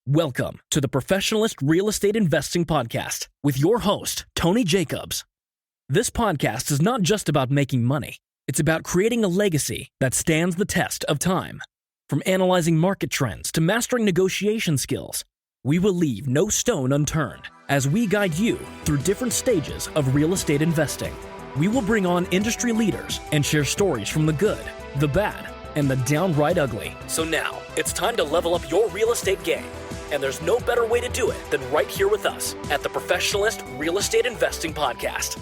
Welcome to the Professionalist Real Estate Investing Podcast with your host, Tony Jacobs. This podcast is not just about making money. It's about creating a legacy that stands the test of time. From analyzing market trends to mastering negotiation skills, we will leave no stone unturned as we guide you through different stages of real estate investing. We will bring on industry leaders and share stories from the good, the bad, and the downright ugly. So now, it's time to level up your real estate game. And there's no better way to do it than right here with us at the Professionalist Real Estate Investing Podcast.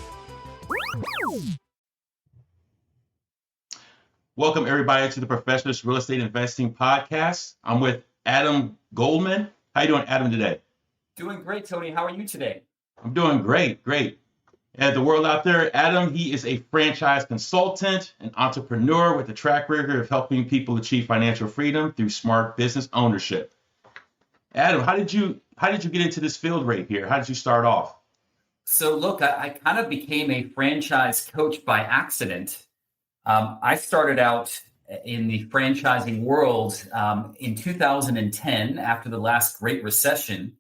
Welcome, everybody, to the Professionalist Real Estate Investing Podcast. I'm with Adam Goldman. How you doing, Adam, today? Doing great, Tony. How are you today? I'm doing great. And the world out there, Adam, he is a franchise consultant, an entrepreneur with a track record of helping people achieve financial freedom through smart business ownership. Adam, how did you get into this field right here? How did you start off? So look, I kind of became a franchise coach by accident. I started out in the franchising world in 2010 after the last Great Recession.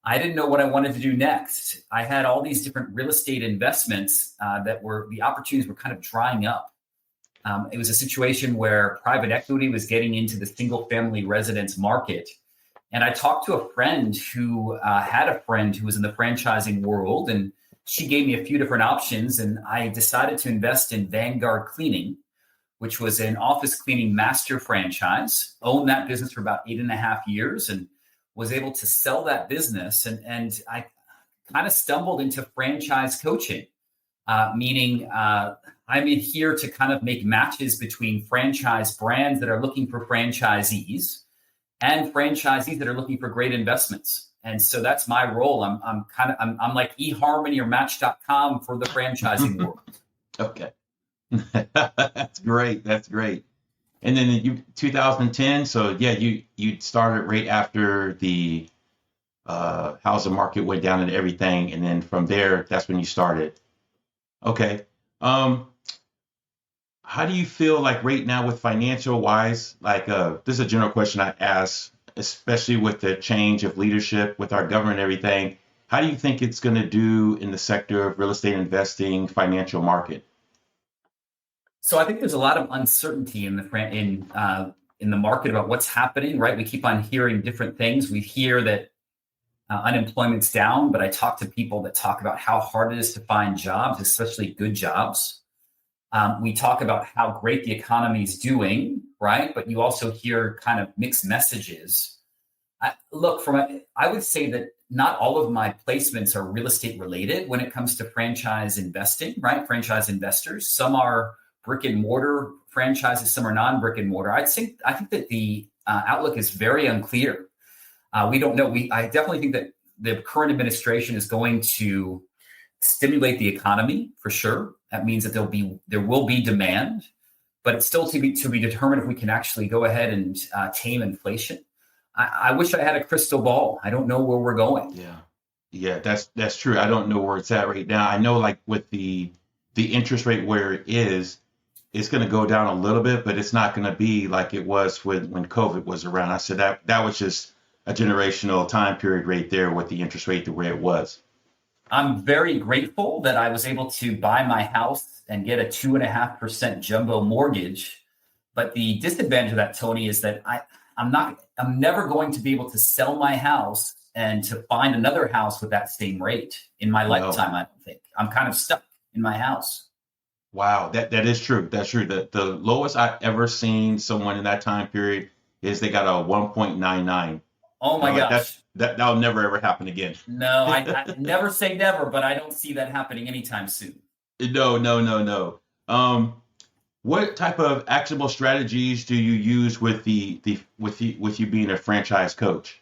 I didn't know what I wanted to do next. I had all these different real estate investments the opportunities were kind of drying up. It was a situation where private equity was getting into the single family residence market. And I talked to a friend who had a friend who was in the franchising world, and she gave me a few different options. And I decided to invest in Vanguard Cleaning, which was an office cleaning master franchise, owned that business for about 8.5 years and was able to sell that business. And I kind of stumbled into franchise coaching, meaning I'm in here to kind of make matches between franchise brands that are looking for franchisees and franchisees that are looking for great investments. And so that's my role. I'm like eHarmony or Match.com for the franchising world. Okay. That's great. And then 2010. So yeah, you started right after the housing market went down and everything. And then from there, that's when you started. Okay. How do you feel like right now with financial wise? Like this is a general question I ask, especially with the change of leadership with our government and everything. How do you think it's going to do in the sector of real estate investing, financial market? So I think there's a lot of uncertainty in the market about what's happening, right? We keep on hearing different things. We hear that unemployment's down, but I talk to people that talk about how hard it is to find jobs, especially good jobs. We talk about how great the economy is doing, right? But you also hear kind of mixed messages. I would say that not all of my placements are real estate related when it comes to franchise investing, right? Franchise investors. Some are brick and mortar franchises, some are non-brick and mortar. I think that the outlook is very unclear. We don't know. I definitely think that the current administration is going to stimulate the economy for sure. That means that there will be demand, but it's still to be determined if we can actually go ahead and tame inflation. I wish I had a crystal ball. I don't know where we're going. Yeah, that's true. I don't know where it's at right now. I know like with the interest rate where it is, it's going to go down a little bit, but it's not going to be like it was when COVID was around. I said that was just a generational time period right there with the interest rate the way it was. I'm very grateful that I was able to buy my house and get a 2.5% jumbo mortgage. But the disadvantage of that, Tony, is that I'm never going to be able to sell my house and to find another house with that same rate in my lifetime. I don't think I'm kind of stuck in my house. Wow, that is true. That's true. The lowest I've ever seen someone in that time period is they got a 1.99. Oh my gosh. That'll never ever happen again. No, I never say never, but I don't see that happening anytime soon. No. What type of actionable strategies do you use with you being a franchise coach?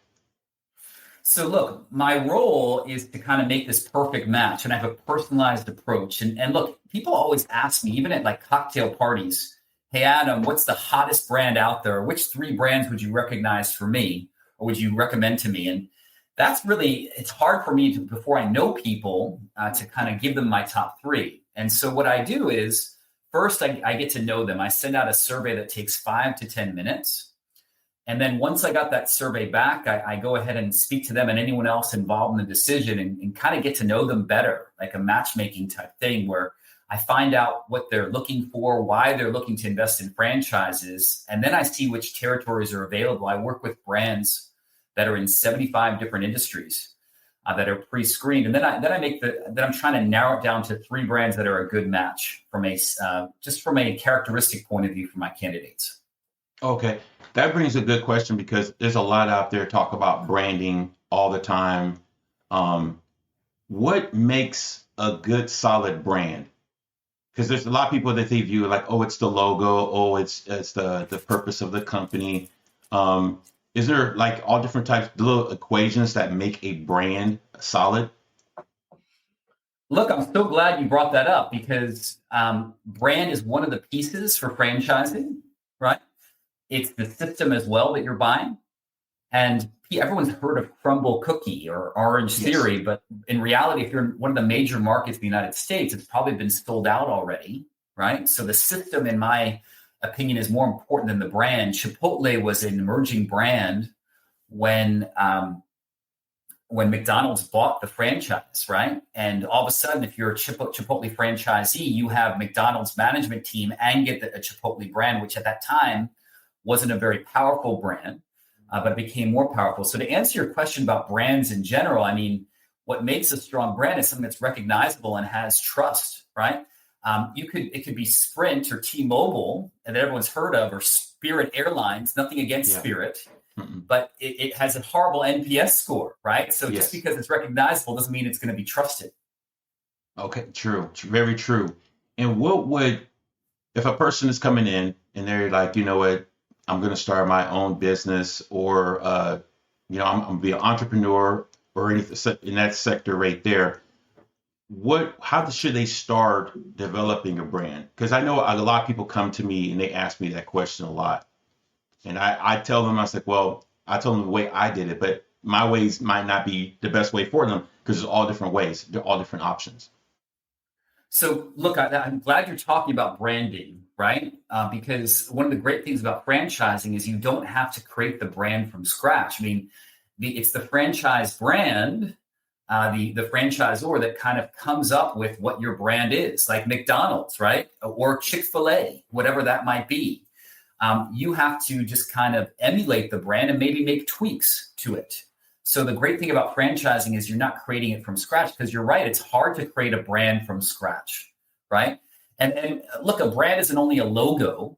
So look, my role is to kind of make this perfect match, and I have a personalized approach. And look, people always ask me, even at like cocktail parties, hey, Adam, what's the hottest brand out there? Which 3 brands would you recognize for me? Or would you recommend to me? And that's really, it's hard for me to, before I know people, to kind of give them my top 3. And so what I do is first I get to know them. I send out a survey that takes 5 to 10 minutes. And then once I got that survey back, I go ahead and speak to them and anyone else involved in the decision and kind of get to know them better, like a matchmaking type thing where I find out what they're looking for, why they're looking to invest in franchises, and then I see which territories are available. I work with brands that are in 75 different industries that are pre-screened, and then I'm trying to narrow it down to 3 brands that are a good match from a just from a characteristic point of view for my candidates. Okay, that brings a good question because there's a lot out there talk about branding all the time. What makes a good solid brand? Because there's a lot of people that they view like, oh, it's the logo, oh, it's the purpose of the company. Is there like all different types, little equations that make a brand solid? Look, I'm so glad you brought that up because brand is one of the pieces for franchising, right? It's the system as well that you're buying. And everyone's heard of crumble cookie or orange theory, but in reality, if you're in one of the major markets in the United States, it's probably been sold out already, right? So the system, in my opinion, is more important than the brand. Chipotle was an emerging brand when McDonald's bought the franchise, right? And all of a sudden, if you're a Chipotle franchisee, you have McDonald's management team and get a Chipotle brand, which at that time wasn't a very powerful brand. But it became more powerful. So to answer your question about brands in general, I mean, what makes a strong brand is something that's recognizable and has trust, right? It could be Sprint or T-Mobile that everyone's heard of, or Spirit Airlines. Nothing against Spirit, but it has a horrible NPS score, right? So just because it's recognizable doesn't mean it's going to be trusted. Okay, true, very true. And if a person is coming in and they're like, you know what? I'm going to start my own business, or I'm going to be an entrepreneur or anything in that sector right there. How should they start developing a brand? Because I know a lot of people come to me and they ask me that question a lot. And I tell them, I tell them the way I did it, but my ways might not be the best way for them because there's all different ways. They're all different options. So look, I'm glad you're talking about branding, right? Because one of the great things about franchising is you don't have to create the brand from scratch. I mean, it's the franchise brand, the franchisor that kind of comes up with what your brand is, like McDonald's, right? Or Chick-fil-A, whatever that might be. You have to just kind of emulate the brand and maybe make tweaks to it. So the great thing about franchising is you're not creating it from scratch, because you're right. It's hard to create a brand from scratch, right? And look, a brand isn't only a logo,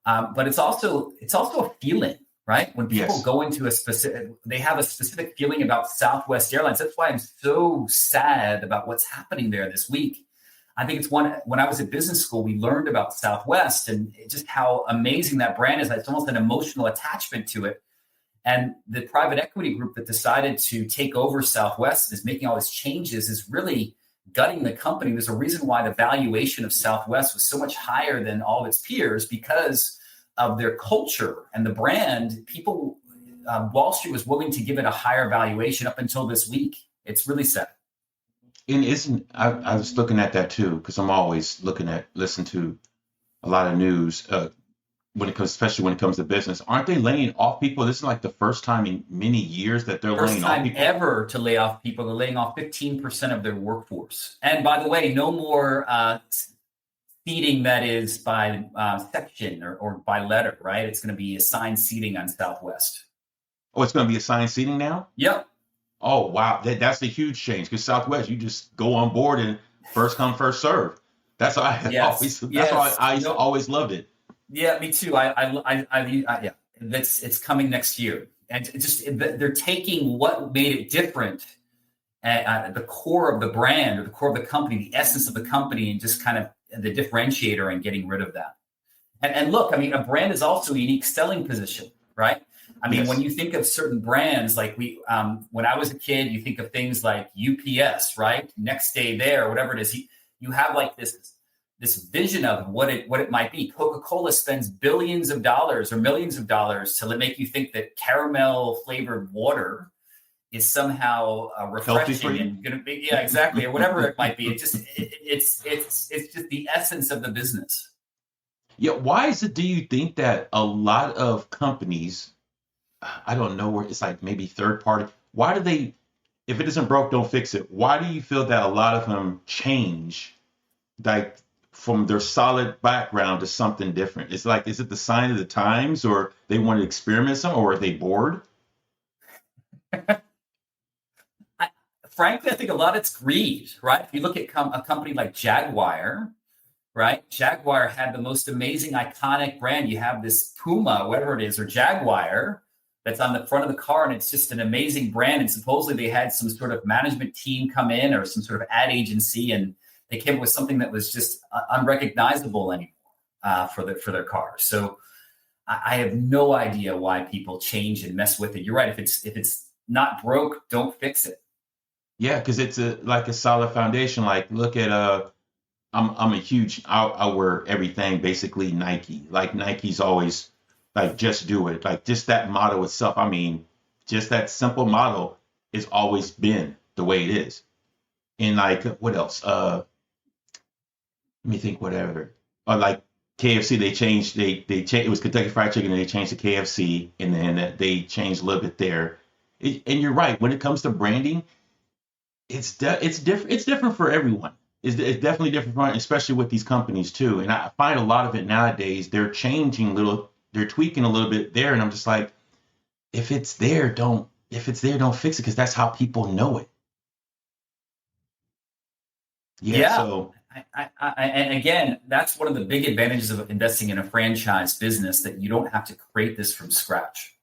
but it's also a feeling, right? When people go into they have a specific feeling about Southwest Airlines. That's why I'm so sad about what's happening there this week. I think it's when I was at business school, we learned about Southwest and just how amazing that brand is. It's almost an emotional attachment to it. And the private equity group that decided to take over Southwest is making all these changes is really gutting the company. There's a reason why the valuation of Southwest was so much higher than all of its peers, because of their culture and the brand. People, Wall Street was willing to give it a higher valuation up until this week. It's really sad. And I was looking at that too, because I'm always listen to a lot of news. Especially when it comes to business, aren't they laying off people? This is like the first time in many years that they're laying off people. First time ever to lay off people. They're laying off 15% of their workforce. And by the way, no more seating that is by section or by letter, right? It's going to be assigned seating on Southwest. Oh, it's going to be assigned seating now? Yep. Oh, wow. That's a huge change, because Southwest, you just go on board and first come, first serve. That's how I always loved it. Yeah, me too. Yeah, it's coming next year, and they're taking what made it different, the core of the brand or the core of the company, the essence of the company, and just kind of the differentiator, and getting rid of that. And look, I mean, a brand is also a unique selling position, right? I mean, when you think of certain brands, like when I was a kid, you think of things like UPS, right? Next day there, whatever it is, you have like this vision of what it might be. Coca-Cola spends billions of dollars or millions of dollars to make you think that caramel flavored water is somehow refreshing and going to be, exactly, or whatever it might be. It's just the essence of the business. Yeah. Why do you think that a lot of companies I don't know where it's like maybe third party. Why do they, if it isn't broke, don't fix it? Why do you feel that a lot of them change like from their solid background to something different? It's like, is it the sign of the times or they want to experiment some or are they bored? Frankly, I think a lot of it's greed, right? If you look at a company like Jaguar, right? Jaguar had the most amazing, iconic brand. You have this Puma, whatever it is, or Jaguar that's on the front of the car, and it's just an amazing brand. And supposedly they had some sort of management team come in or some sort of ad agency, and they came up with something that was just unrecognizable anymore for their cars. So I have no idea why people change and mess with it. You're right. If it's not broke, don't fix it. Yeah, because it's like a solid foundation. Like look at I'm a huge I wear everything basically Nike. Like Nike's always like just do it. Like just that motto itself. I mean, just that simple motto has always been the way it is. And like what else? Let me think whatever. Or like KFC, they changed it was Kentucky Fried Chicken and they changed to KFC and then they changed a little bit there. And you're right, when it comes to branding, it's different. It's different for everyone. It's definitely different for, especially with these companies too. And I find a lot of it nowadays. They're tweaking a little bit there, and I'm just like, if it's there, don't fix it because that's how people know it. Yeah. Yeah. So And again, that's one of the big advantages of investing in a franchise business, that you don't have to create this from scratch.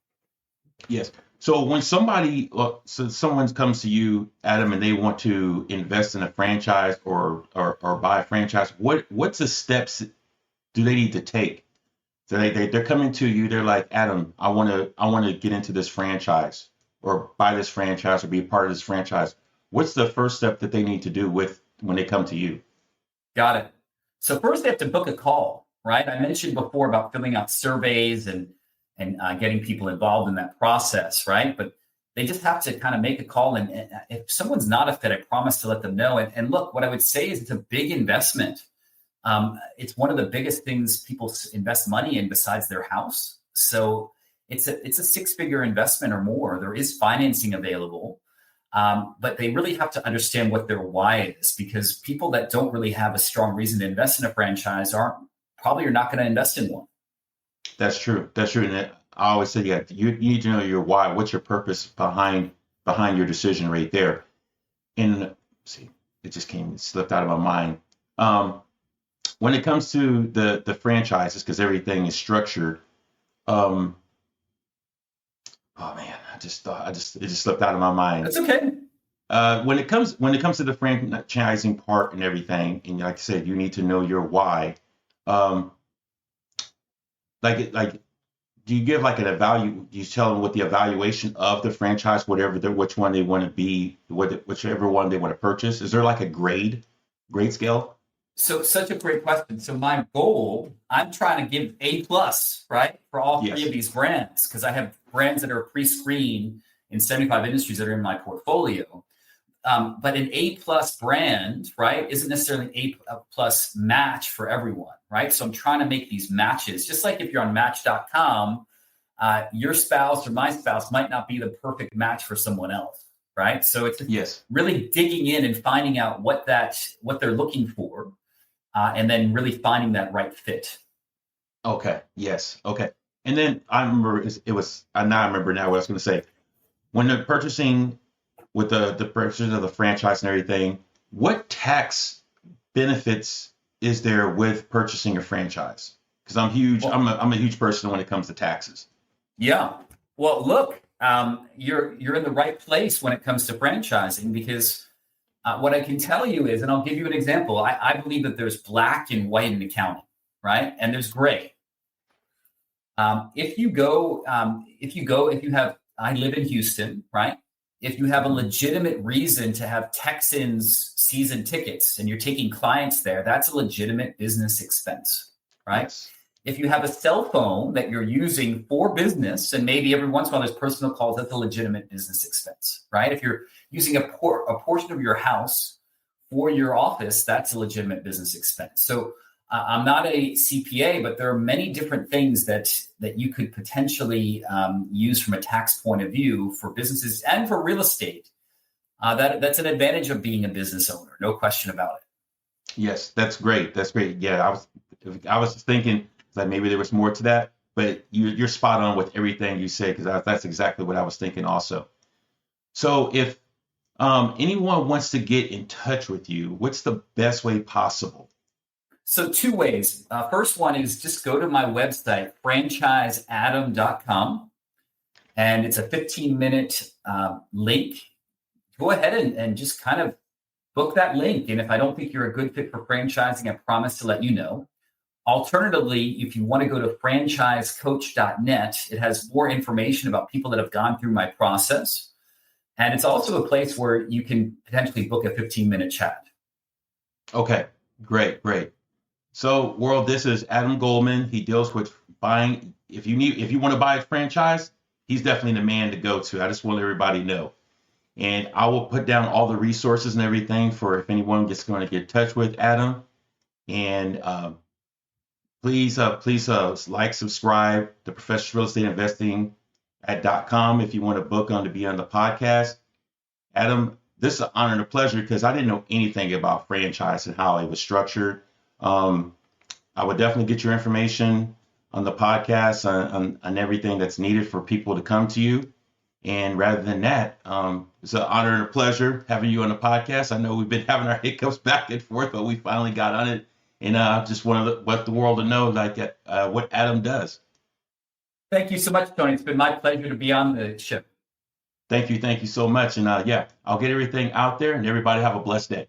yes. So when someone comes to you, Adam, and they want to invest in a franchise or buy a franchise, what's the steps do they need to take? So they're coming to you, they're like, Adam, I want to get into this franchise or buy this franchise or be a part of this franchise. What's the first step that they need to do with when they come to you? Got it. So first they have to book a call, right? I mentioned before about filling out surveys and getting people involved in that process, right? But they just have to kind of make a call. And if someone's not a fit, I promise to let them know. And look, what I would say is it's a big investment. It's one of the biggest things people invest money in besides their house. So it's a six-figure investment or more. There is financing available. But they really have to understand what their why is, because people that don't really have a strong reason to invest in a franchise are not going to invest in one. That's true. That's true. And I always say, yeah, you need to know your why. What's your purpose behind your decision right there? And see, it slipped out of my mind. When it comes to the franchises, because everything is structured. Oh man, it just slipped out of my mind. That's okay. When it comes to the franchising part and everything, and like I said, you need to know your why. Like, do you give like do you tell them what the evaluation of the franchise, which one they want to be, whichever one they want to purchase? Is there like a grade scale? So such a great question. So my goal, I'm trying to give A+, right, for all three Yes. of these brands, because I have brands that are pre-screened in 75 industries that are in my portfolio. But an A+ brand, right, isn't necessarily an A+ match for everyone, right? So I'm trying to make these matches. Just like if you're on Match.com, your spouse or my spouse might not be the perfect match for someone else, right? So it's Yes. really digging in and finding out what they're looking for, and then really finding that right fit. Okay. Yes. Okay. And then I remember now I remember now what I was going to say. When they're purchasing with the purchase of the franchise and everything, what tax benefits is there with purchasing a franchise? Because I'm huge. Well, I'm a huge person when it comes to taxes. Yeah. Well, look, you're in the right place when it comes to franchising, because what I can tell you is, and I'll give you an example. I believe that there's black and white in accounting, right? And there's gray. If you have, I live in Houston, right? If you have a legitimate reason to have Texans season tickets and you're taking clients there, that's a legitimate business expense, right? Yes. If you have a cell phone that you're using for business, and maybe every once in a while there's personal calls, that's a legitimate business expense, right? If you're using a portion of your house for your office, that's a legitimate business expense. So I'm not a CPA, but there are many different things that you could potentially use from a tax point of view for businesses and for real estate. That's an advantage of being a business owner, no question about it. Yes, that's great. That's great. Yeah, I was just thinking that maybe there was more to that, but you're spot on with everything you say, because that's exactly what I was thinking also. So if anyone wants to get in touch with you, what's the best way possible? So 2 ways. First one is just go to my website, franchiseadam.com, and it's a 15-minute link. Go ahead and just kind of book that link. And if I don't think you're a good fit for franchising, I promise to let you know. Alternatively, if you want to go to franchisecoach.net, it has more information about people that have gone through my process. And it's also a place where you can potentially book a 15-minute chat. Okay, great. So, world, this is Adam Goldman. He deals with buying. If you want to buy a franchise, he's definitely the man to go to. I just want everybody to know. And I will put down all the resources and everything for if anyone gets going to get in touch with Adam. And please like, subscribe to Professional Real Estate Investing at .com if you want to book on to be on the podcast. Adam, this is an honor and a pleasure, because I didn't know anything about franchise and how it was structured. I would definitely get your information on the podcast on everything that's needed for people to come to you. And rather than that, it's an honor and a pleasure having you on the podcast. I know we've been having our hiccups back and forth, but we finally got on it. And just want the world to know what Adam does. Thank you so much, Tony. It's been my pleasure to be on the ship. Thank you so much. And I'll get everything out there, and everybody have a blessed day.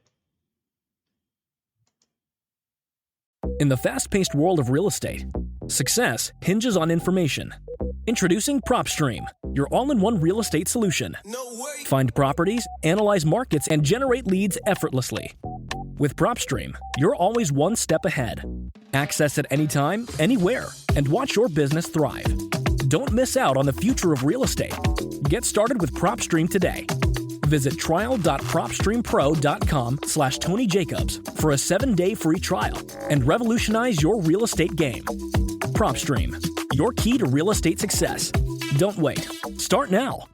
In the fast-paced world of real estate, success hinges on information. Introducing PropStream, your all-in-one real estate solution. Find properties, analyze markets, and generate leads effortlessly. With PropStream, you're always one step ahead. Access it anytime, anywhere, and watch your business thrive. Don't miss out on the future of real estate. Get started with PropStream today. Visit trial.propstreampro.com/Tony Jacobs for a 7-day free trial and revolutionize your real estate game. PropStream, your key to real estate success. Don't wait. Start now.